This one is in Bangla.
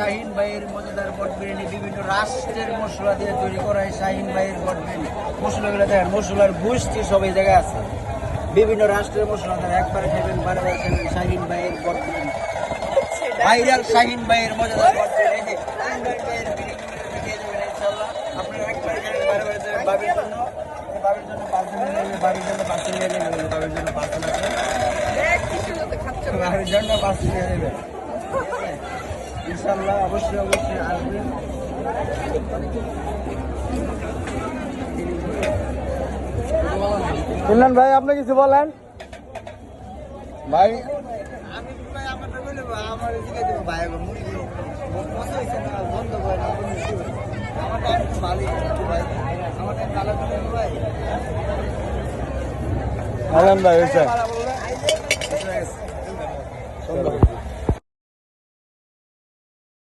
শাহিন ভাইয়ের মজাদার বট বিরিয়ানি বিভিন্ন রাষ্ট্রের মশলা দিয়ে তৈরি করা হয়। শাহিন ভাইয়ের বট বিরিয়ানি মশলাগুলো দেখেন, মশলার গোষ্ঠী সব এই জায়গায় আছে। বিভিন্ন রাষ্ট্রের মশলা তারা একবারে খাবেন, বারবার খাবেন। শাহিন ভাইয়ের বট বিরিয়ানি, ভাইরাল শাহিন ভাইয়ের মজাদার বট বিরিয়ানি। আপনারা একবারে খাবেন, বারবার খাবেন। বাবির জন্য পার্সেল নেবেন, বাবির জন্য পার্সেল নিয়ে নেবেন, বাবির জন্য পার্সেল আছে, বাবির জন্য পার্সেল নিয়ে নেবেন ইনশাল্লাহ। অবশ্যই অবশ্যই আসবেন। ইমরান ভাই আপনি কিছু বলেন ভাই। আমি ভাই আমারটা বলে আমার দিকে দেবো ভাই, মুরগি মশা হয়েছে না, বন্ধ করে না, আমারটা একটু ভালোই ভাই, আমারটা ভালো করে ভাই ভালো ভাই হয়েছে। ভালো বলবে